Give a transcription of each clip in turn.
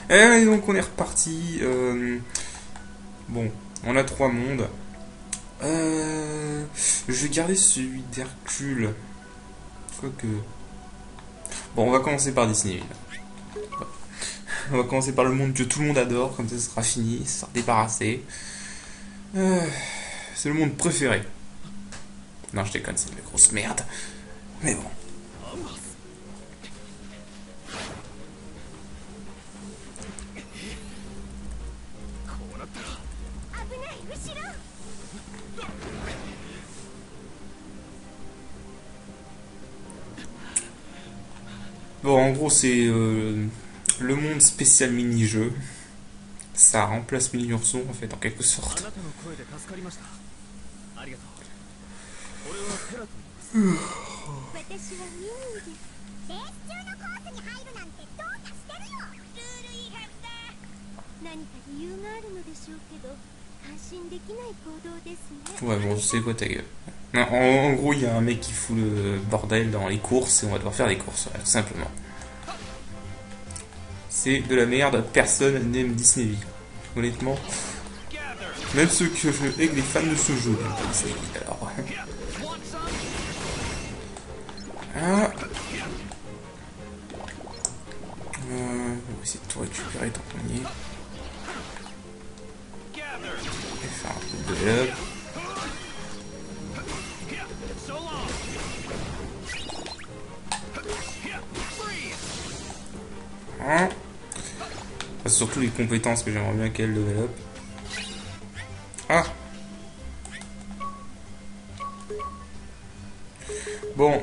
Et donc on est reparti. Bon, on a 3 mondes. Je vais garder celui d'Hercule. Quoique. Bon, on va commencer par Disney. On va commencer par le monde que tout le monde adore, comme ça ce sera fini, ça sera débarrassé. C'est le monde préféré. Non, je déconne, c'est une grosse merde. Mais bon. Bon, en gros, c'est le monde spécial mini-jeu. Ça remplace Mini Ourson, en fait, en quelque sorte. Ouais, bon, je sais quoi ta gueule. Non, en gros, il y a un mec qui fout le bordel dans les courses et on va devoir faire des courses, voilà, tout simplement. C'est de la merde, personne n'aime Disneyville. Honnêtement, même ceux que les fans de ce jeu n'aiment pas Disneyville, alors. Ah. On va essayer de tout récupérer tant qu'on y est. Je vais faire un peu de level up. Hein, enfin, surtout les compétences que j'aimerais bien qu'elle level up. Ah. Bon,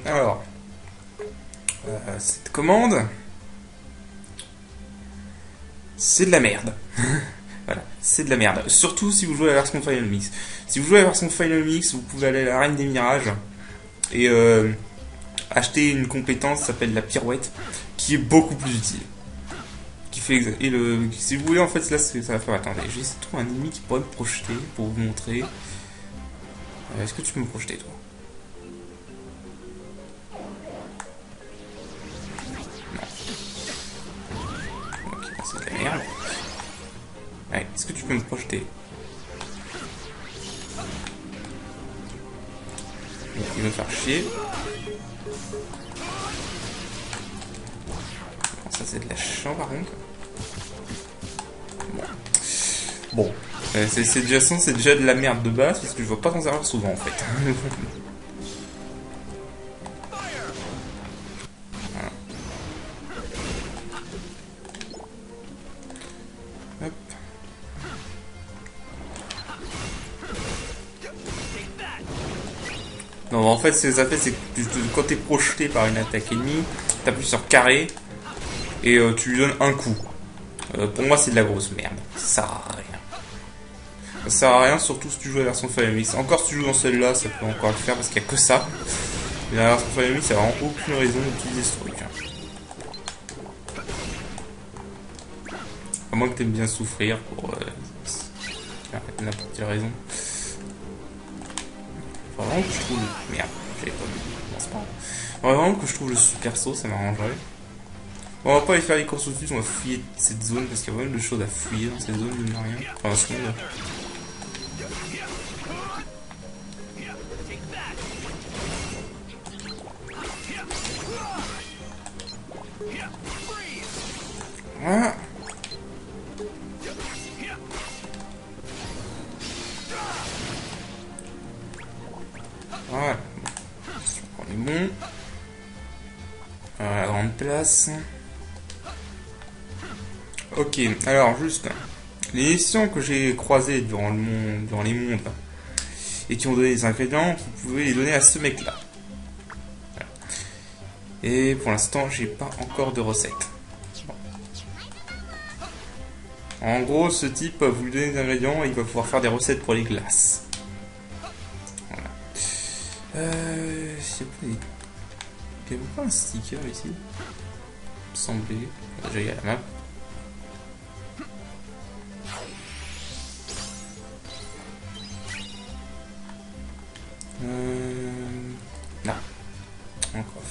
alors. Cette commande. C'est de la merde. Voilà, c'est de la merde. Surtout si vous jouez à la version Final Mix. Si vous jouez à la version Final Mix, vous pouvez aller à la Reine des Mirages et acheter une compétence qui s'appelle la pirouette, qui est beaucoup plus utile. Qui fait et si vous voulez en fait là ça va faire. Attendez, j'ai trouvé un ennemi qui pourrait me projeter pour vous montrer. Est-ce que tu peux me projeter toi? Non. Ok, c'est de la merde. Ouais, est-ce que tu peux me projeter? Bon, il va me faire chier. Bon, ça c'est de la chance par contre. Bon. C'est déjà de la merde de base parce que je vois pas t'en servir souvent en fait. Voilà. Hop. Non, en fait, ce que ça fait, c'est que quand t'es projeté par une attaque ennemie, t'appuies sur carré et tu lui donnes un coup. Pour moi, c'est de la grosse merde. Ça sert à rien. Ça sert à rien, surtout si tu joues à la version Fire Mix. Encore si tu joues dans celle-là, ça peut encore le faire parce qu'il n'y a que ça. Mais la version Fire Mix, ça n'a vraiment aucune raison d'utiliser ce truc. À moins que t'aimes bien souffrir pour n'importe quelle raison. Faut vraiment que je trouve le... Merde, j'avais pas vu. Non, c'est pas grave. Faut vraiment que je trouve le super saut, ça m'arrangerait. Bon, on va pas aller faire les courses au-dessus, on va fouiller cette zone parce qu'il y a pas mal de choses à fouiller dans cette zone, de rien. Enfin, dans ce monde. Voilà. Voilà. On est bon. La grande place. Ok, alors juste les missions que j'ai croisées durant les mondes et qui ont donné des ingrédients, vous pouvez les donner à ce mec là. Voilà. Et pour l'instant, j'ai pas encore de recette. Bon. En gros, ce type, vous lui donnez des ingrédients et il va pouvoir faire des recettes pour les glaces. Voilà. Je sais pas, il y avait pas un sticker ici? Il me semblait. Déjà, il y a la map. Non. Encore.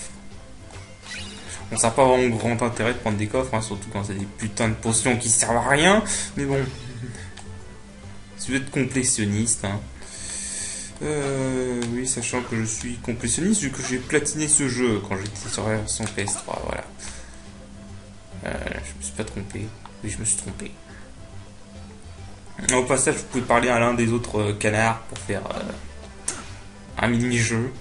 Bon, ça n'a pas vraiment grand intérêt de prendre des coffres, hein, surtout quand c'est des putains de potions qui servent à rien. Mais bon, si vous êtes complétionniste, hein. Oui, sachant que je suis complétionniste vu que j'ai platiné ce jeu quand j'étais sur la version PS3, voilà. Je me suis pas trompé. Oui, je me suis trompé. Au passage, vous pouvez parler à l'un des autres canards pour faire un mini-jeu.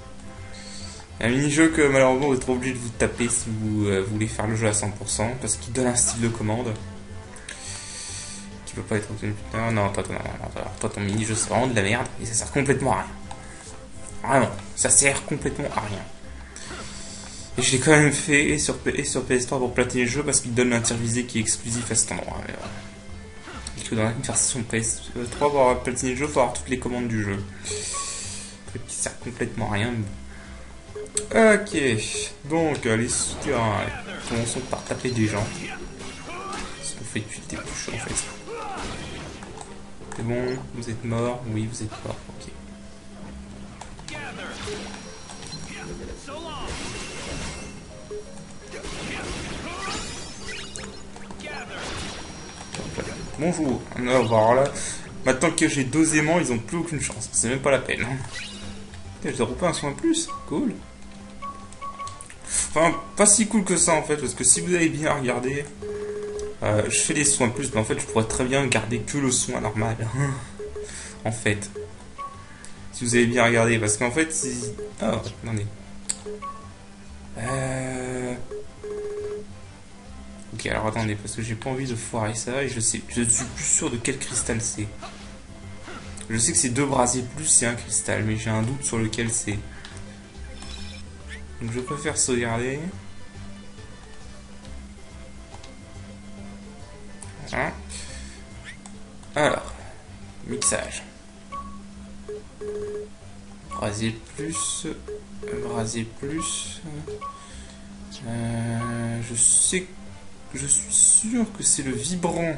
Un mini-jeu que malheureusement vous êtes obligé de vous taper si vous voulez faire le jeu à 100%, parce qu'il donne un style de commande qui peut pas être obtenu. Non, toi ton mini-jeu c'est vraiment de la merde et ça sert complètement à rien. Vraiment, ça sert complètement à rien. Et je l'ai quand même fait sur PS3 pour platiner le jeu parce qu'il donne un tir visé qui est exclusif à cet endroit. Mais voilà. Et que dans la version PS3 pour avoir platiné le jeu, il faut avoir toutes les commandes du jeu. Un truc qui sert complètement à rien. Ok, donc les souterrains, commençons par taper des gens. Ce qu'on fait depuis le début, en fait. C'est bon, vous êtes mort? Oui, vous êtes mort, ok. Bonjour, alors là, maintenant que j'ai 2 aimants, ils ont plus aucune chance, c'est même pas la peine. Je dois rouper un soin de plus, cool. Enfin, pas si cool que ça en fait, parce que si vous avez bien regardé, je fais des soins plus, mais en fait je pourrais très bien garder que le soin normal. En fait. Si vous avez bien regardé, parce qu'en fait, si... Oh, attendez. Ok, alors attendez, parce que j'ai pas envie de foirer ça, et je suis plus sûr de quel cristal c'est. Je sais que c'est 2 brasiers plus et un cristal, mais j'ai un doute sur lequel c'est. Donc je préfère sauvegarder. Voilà. Alors, mixage. Brasier plus. Brasier plus. Je sais. Je suis sûr que c'est le vibrant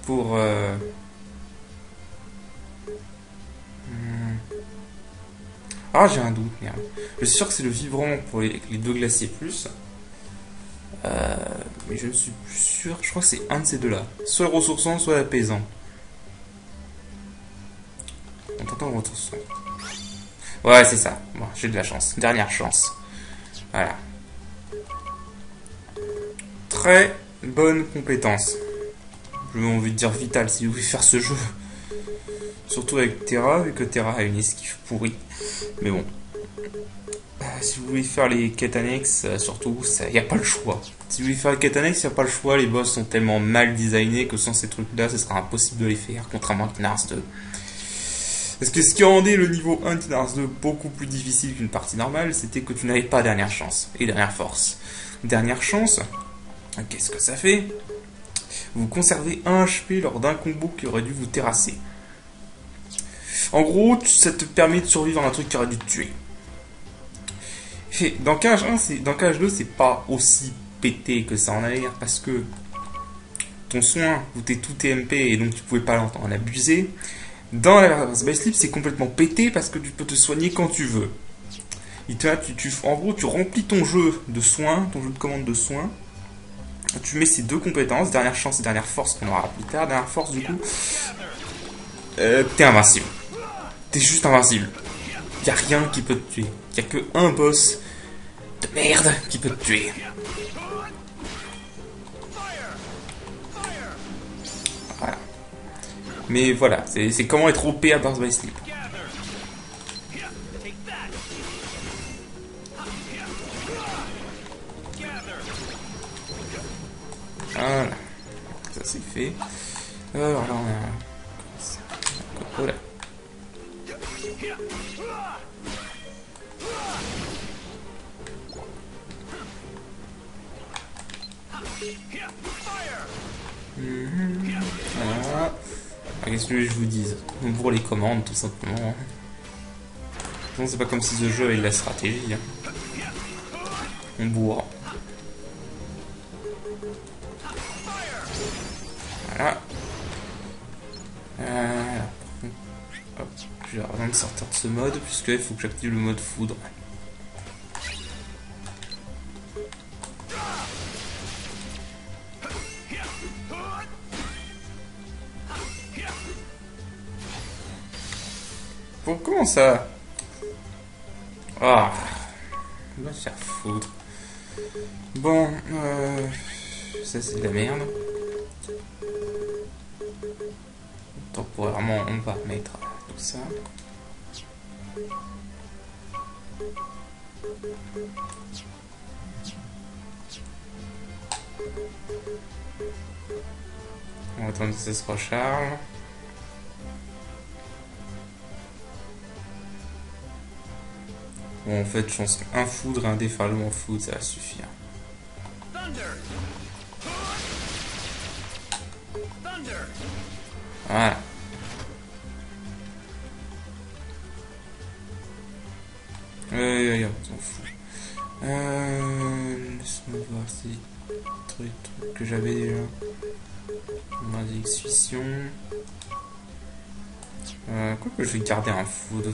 pour. Ah, j'ai un doute, merde. Je suis sûr que c'est le vibrant pour les 2 glaciers plus. Mais je ne suis plus sûr. Je crois que c'est un de ces deux-là. Soit le ressourçant, soit l'apaisant. On t'entend le ressourçant. Ouais, c'est ça. Bon, j'ai de la chance. Dernière chance. Voilà. Très bonne compétence. J'ai envie de dire vitale si vous voulez faire ce jeu. Surtout avec Terra, vu que Terra a une esquive pourrie. Mais bon. Si vous voulez faire les quêtes annexes, surtout, il n'y a pas le choix. Si vous voulez faire les quêtes annexes, il n'y a pas le choix. Les boss sont tellement mal designés que sans ces trucs-là, ce sera impossible de les faire, contrairement à Kingdom 2. Parce que ce qui rendait le niveau 1 de Kingdom 2 beaucoup plus difficile qu'une partie normale, c'était que tu n'avais pas dernière chance et dernière force. Dernière chance, qu'est-ce que ça fait? Vous conservez 1 HP lors d'un combo qui aurait dû vous terrasser. En gros, ça te permet de survivre à un truc qui aurait dû te tuer. Et dans KH2, c'est pas aussi pété que ça en a l'air parce que ton soin coûtait tout TMP et donc tu pouvais pas en abuser. Dans la version by Sleep, c'est complètement pété parce que tu peux te soigner quand tu veux. En gros, tu remplis ton jeu de soins, ton jeu de commande de soins. Tu mets ces 2 compétences, dernière chance et dernière force qu'on aura plus tard. Dernière force, du coup, t'es invincible. T'es juste invincible. Y'a rien qui peut te tuer. Y'a que un boss de merde qui peut te tuer. Voilà. Mais voilà, c'est comment être OP à Birth by Sleep. Voilà. Ça c'est fait. Alors là on a... Voilà. Voilà. Qu'est-ce que je vous dise? On bourre les commandes tout simplement. Non, c'est pas comme si ce jeu avait de la stratégie. Hein. On bourre. Voilà. Hop. Je vais avant de sortir de ce mode puisqu'il faut que j'active le mode foudre. comment ça? Ah, on va se faire foutre. Bon, ça c'est de la merde. Temporairement, on va mettre tout ça. On va attendre que ça se recharge. Bon, en fait, je pense qu'un foudre et un déferlement foudre, ça va suffire. Voilà. On s'en fout. Laisse-moi voir si trucs que j'avais déjà. On a des exhibitions. Quoi que je vais garder un foudre.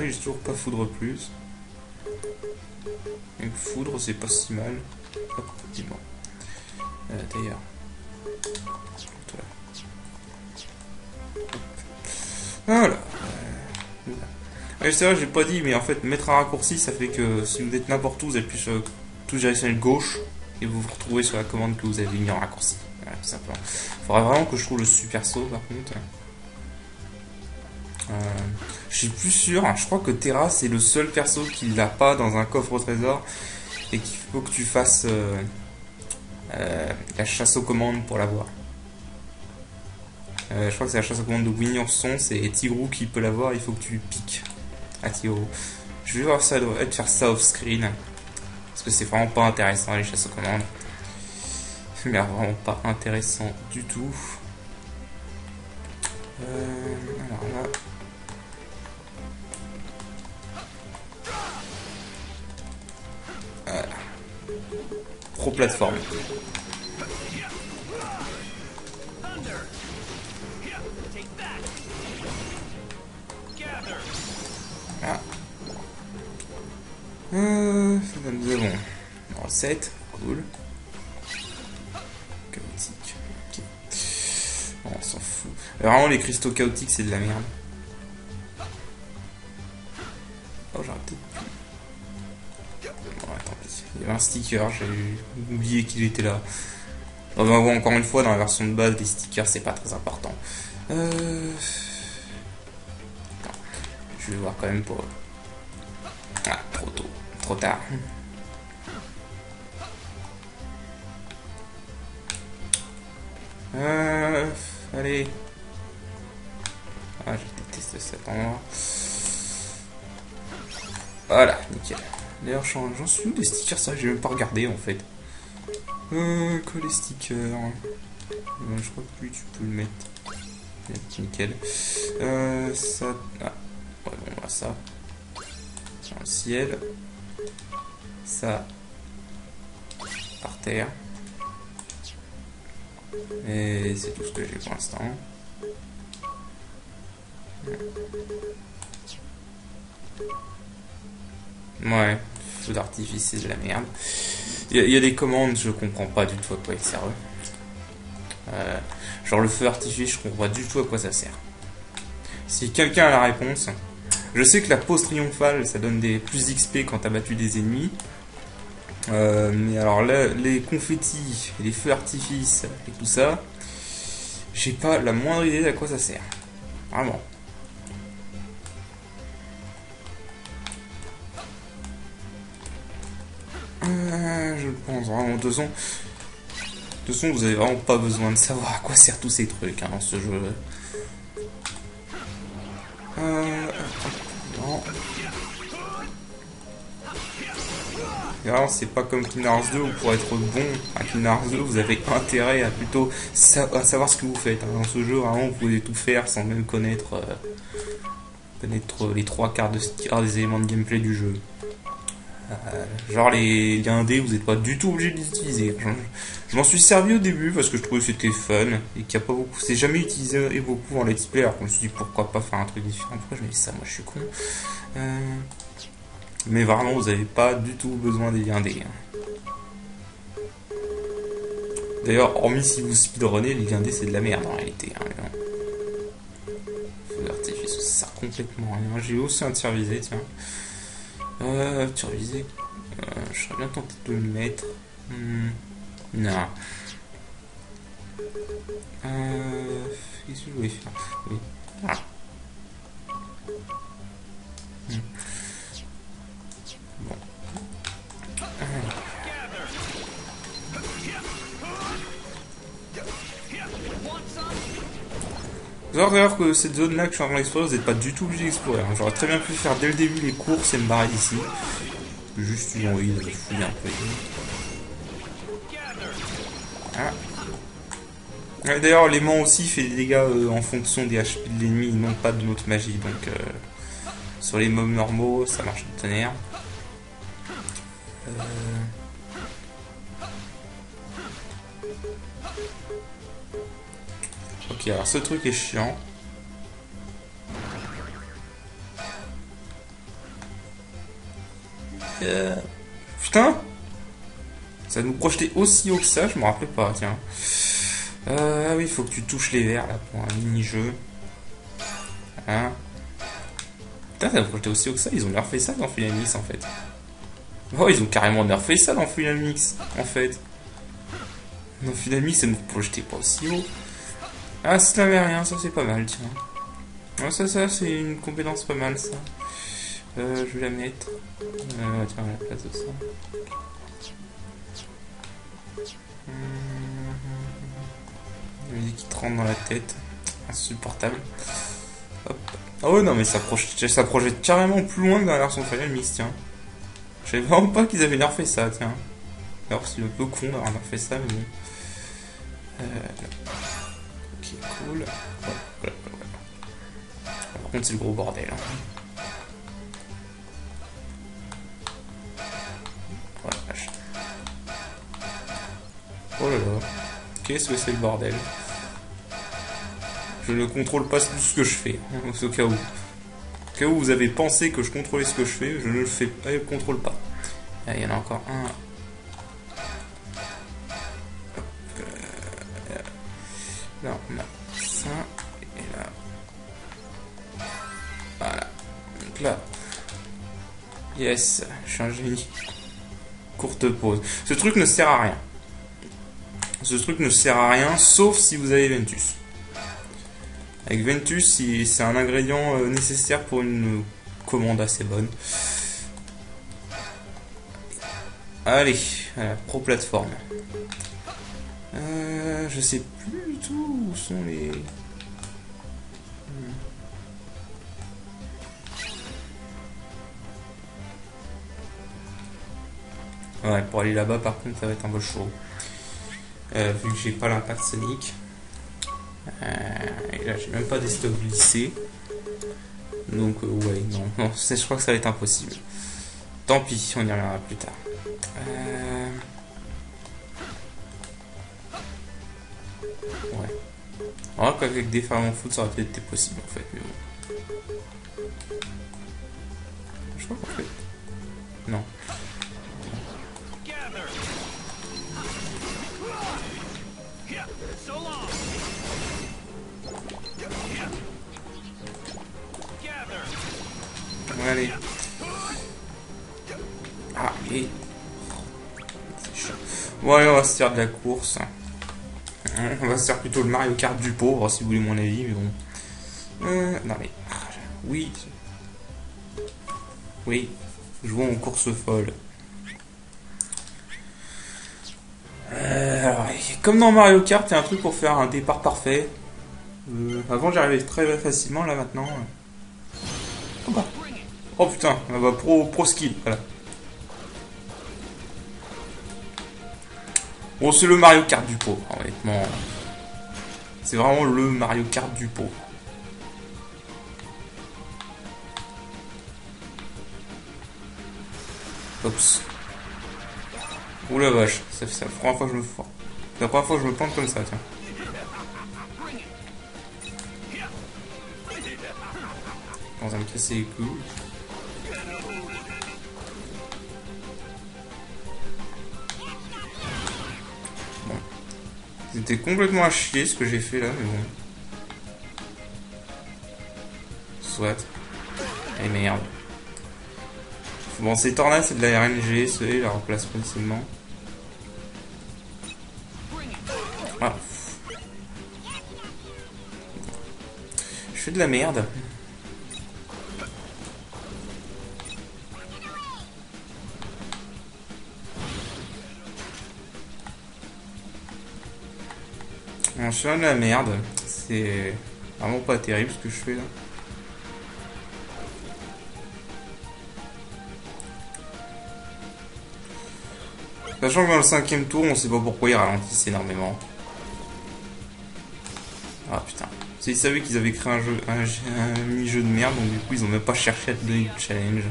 J'ai toujours pas foudre plus. Et foudre, c'est pas si mal. Hop, dis-moi. D'ailleurs. Voilà. Ouais, c'est vrai, j'ai pas dit, mais en fait, mettre un raccourci, ça fait que si vous êtes n'importe où, vous êtes plus tout directionnel gauche et vous vous retrouvez sur la commande que vous avez mis en raccourci. Voilà, tout simplement. Faudra vraiment que je trouve le super saut par contre. Je suis plus sûr, hein, je crois que Terra c'est le seul perso qui l'a pas dans un coffre au trésor et qu'il faut que tu fasses la chasse aux commandes pour l'avoir. Je crois que c'est la chasse aux commandes de Winnie Ourson, c'est Tigrou qui peut l'avoir, il faut que tu piques à Tigrou. Je vais voir si ça doit être faire ça off screen. Parce que c'est vraiment pas intéressant les chasses aux commandes. Mais vraiment pas intéressant du tout. Alors là. Voilà. Pro plateforme. Ah. Nous avons une recette, cool. Chaotique, ok. Bon, on s'en fout. Vraiment, les cristaux chaotiques, c'est de la merde. Oh, j'aurais peut-être pu. Bon, tant pis. Il y avait un sticker, j'ai oublié qu'il était là. Bon, encore une fois, dans la version de base, les stickers, c'est pas très important. Je vais voir quand même pour... Ah, trop tôt. Trop tard. Allez. Ah, je déteste cet endroit. Voilà, nickel. D'ailleurs, j'en suis où des stickers? Ça, j'ai même pas regardé en fait. Quoi les stickers? Je crois que lui, tu peux le mettre. Nickel. Ça. Ah. Ouais, bon, voilà, ça. Dans le ciel. Ça. Par terre. Et c'est tout ce que j'ai pour l'instant. Ouais, feu d'artifice, c'est de la merde. Il y a des commandes, je comprends pas du tout à quoi ils servent. Genre le feu d'artifice, je comprends pas du tout à quoi ça sert. Si quelqu'un a la réponse, je sais que la pose triomphale, ça donne des plus d'XP quand t'as battu des ennemis. Mais alors là, les confettis, les feux d'artifice et tout ça, j'ai pas la moindre idée à quoi ça sert. Vraiment. Je pense vraiment. De toute façon, vous avez vraiment pas besoin de savoir à quoi servent tous ces trucs hein, dans ce jeu. Non. C'est pas comme Kingdom Hearts 2 où pour être bon à Kingdom Hearts 2 vous avez intérêt à plutôt à savoir ce que vous faites. Dans ce jeu vraiment vous pouvez tout faire sans même connaître les trois quarts des éléments de gameplay du jeu. Genre les indés vous n'êtes pas du tout obligé de les utiliser. Je m'en suis servi au début parce que je trouvais que c'était fun et qu'il n'y a pas beaucoup. C'est jamais utilisé beaucoup en let's play alors je me suis dit pourquoi pas faire un truc différent. Pourquoi je me dis ça, moi je suis con. Mais vraiment, vous n'avez pas du tout besoin des indés. D'ailleurs, hormis si vous speedrunnez, les indés c'est de la merde en réalité. Feu d'artifice, sert complètement à rien. J'ai aussi un tir visé, tiens. Tir visé. Je serais bien tenté de le mettre. Non. Qu'est-ce que je voulais faire? Oui. Ah. Bon. Vous allez voir que cette zone-là que je suis en train d'explorer, vous n'êtes pas du tout obligé d'explorer. Hein. J'aurais très bien pu faire dès le début les courses et me barrer d'ici. Juste une envie de fouiller un peu. Ah. D'ailleurs, l'aimant aussi fait des dégâts en fonction des HP de l'ennemi et non pas de notre magie. Donc, sur les mobs normaux, ça marche de tonnerre. Ok, alors ce truc est chiant. Putain! Ça nous projetait aussi haut que ça, je me rappelais pas, tiens. Ah oui, il faut que tu touches les verres là pour un mini-jeu. Hein? Putain, ça nous projetait aussi haut que ça, ils ont nerfé ça dans Final Mix en fait. Oh, ils ont carrément nerfé ça dans Final Mix en fait. Dans Final Mix, ça nous projetait pas aussi haut. Ah, ça n'avait rien, ça c'est pas mal, tiens. Ah, ça c'est une compétence pas mal, ça. Je vais la mettre. Tiens, à la place de ça. La musique qui te rentre dans la tête. Insupportable. Hop. Ah ouais, non, mais ça projette carrément plus loin que dans la version Final Mix, tiens. Je savais vraiment pas qu'ils avaient nerfé ça, tiens. Alors, c'est un peu con d'avoir nerfé ça, mais bon. Ok, cool. Voilà. Par contre, c'est le gros bordel. Hein. Voilà, vache. Oh là là. Qu'est-ce que c'est le bordel? Je ne contrôle pas tout ce que je fais, au cas où. Au cas où vous avez pensé que je contrôlais ce que je fais, je ne le fais pas, je ne le contrôle pas. Ah, il y en a encore un. Là, on a ça. Et là. Voilà. Donc là. Yes, je suis un génie. Courte pause. Ce truc ne sert à rien. Ce truc ne sert à rien, sauf si vous avez Ventus. Avec Ventus, c'est un ingrédient nécessaire pour une commande assez bonne. Allez, voilà, Pro Plateforme. Je sais plus du tout où sont les... Ouais, pour aller là-bas, par contre, ça va être un peu chaud. Vu que j'ai pas l'impact Sonic. Et là, j'ai même pas des stocks glissés. Donc, ouais, non, je crois que ça va être impossible. Tant pis, on y reviendra plus tard. Ouais. Alors qu'avec des Fire Foot, ça aurait peut-être été possible, en fait. Mais bon. Je crois qu'en fait... Non. Allez. Ah, et... C'est chiant. Bon, allez, on va se faire de la course. On va se faire plutôt le Mario Kart du pauvre, si vous voulez mon avis, mais bon. Non, mais... Oui. Oui. Jouons aux courses folles. Alors, comme dans Mario Kart, il y a un truc pour faire un départ parfait. Avant, j'arrivais très facilement, là, maintenant... Oh, bah. Oh putain, bah, pro skill, voilà. Bon, c'est le Mario Kart du pot, honnêtement. C'est vraiment le Mario Kart du pot. Oups. Ouh la vache, c'est la première fois que je me fous. C'est la première fois que je me plante comme ça, tiens. Quand ça me casser les couilles. Bon. C'était complètement à chier ce que j'ai fait là, mais bon. Soit. Et merde. Bon, ces tornades, c'est de la RNG, ceux-là, la replace facilement. Ah. Je fais de la merde. Je fais de la merde. C'est vraiment pas terrible ce que je fais là. Sachant que dans le 5ème tour, on sait pas pourquoi ils ralentissent énormément. Ah putain. Ils savaient qu'ils avaient créé un mini-jeu de merde, donc du coup ils ont même pas cherché à te donner du challenge.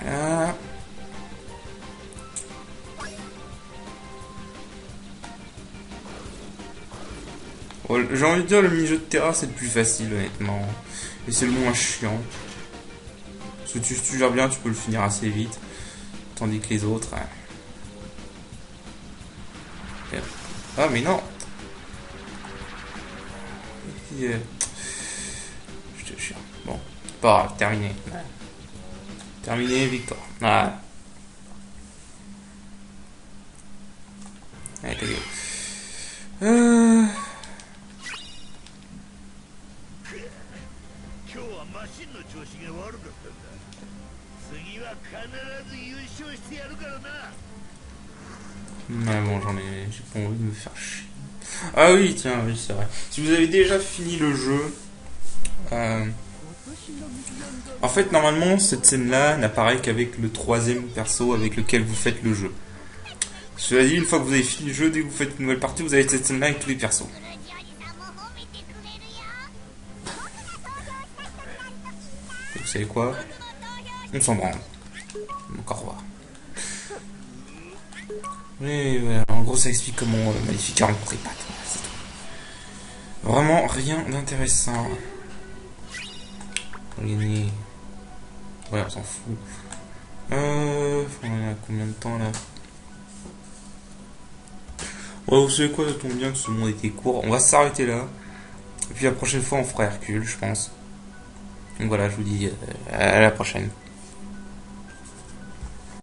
Voilà. Bon, j'ai envie de dire le mini-jeu de Terra c'est le plus facile honnêtement. Et c'est le moins chiant. Parce que si tu gères bien, tu peux le finir assez vite. Tandis que les autres... Ah mais non. Je te jure. Bon. Pas grave, terminé. Terminé, victoire. Ah. Allez, t'as vu. Ouais, bon, j'ai pas envie de me faire chier. Ah oui, tiens, oui, c'est vrai. Si vous avez déjà fini le jeu, en fait, normalement, cette scène-là n'apparaît qu'avec le 3ème perso avec lequel vous faites le jeu. Cela dit, une fois que vous avez fini le jeu, dès que vous faites une nouvelle partie, vous avez cette scène-là avec tous les persos. Et vous savez quoi? On s'en branle. Donc, au revoir. Oui, voilà. En gros, ça explique comment Maléfica a rencontré Pat. C'est tout. Vraiment rien d'intéressant. Gagner. Ouais, on s'en fout. On a combien de temps là? Ouais, vous savez quoi, ça tombe bien que ce monde était court. On va s'arrêter là. Et puis la prochaine fois, on fera Hercule, je pense. Donc voilà, je vous dis à la prochaine.